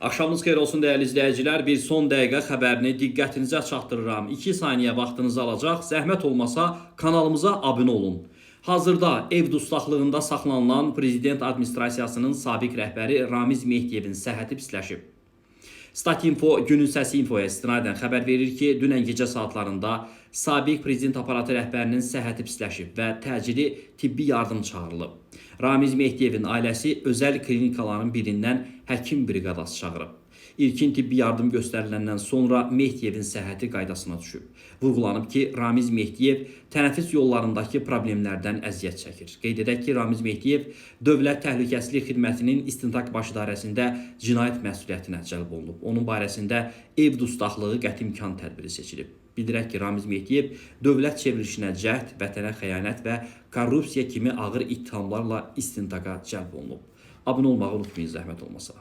Axşamınız xeyir olsun dəyərli izləyicilər. Bir son dəqiqə xəbərini diqqətinizə çatdırıram. 2 saniyə vaxtınızı alacaq. Zəhmət olmasa kanalımıza abunə olun. Hazırda ev dustaqlığında saxlanılan prezident administrasiyasının sabiq rəhbəri Ramiz Mehdiyevin səhhəti pisləşib. Statinfo günün səsi infoya istinadən xəbər verir ki, dünən gecə saatlarında sabiq prezident aparatı rəhbərinin səhhəti pisləşib və təcili tibbi yardım çağırılıb. Ramiz Mehdiyevin ailəsi özəl klinikaların birindən həkim briqadası çağırıb. İlkin tibbi yardım göstəriləndən sonra Mehdiyevin səhhəti qaydasına düşüb. Vurğulanıb ki, Ramiz Mehdiyev tənəffüs yollarındakı problemlərdən əziyyət çəkir. Qeyd edək ki, Ramiz Mehdiyev Dövlət Təhlükəsizlik Xidmətinin İstintaq Baş İdarəsində cinayət məsuliyyətinə cəlb olunub. Onun barəsində ev dustaqlığı qəti imkan tədbiri seçilib. Bildirək ki, Ramiz Mehdiyev dövlət çevrilişinə cəhd, vətənə xəyanət və korrupsiya kimi ağır ittihamlarla istintaqa cəlb olunub. Abunə olmağı unutmayın, zəhmət olmasa.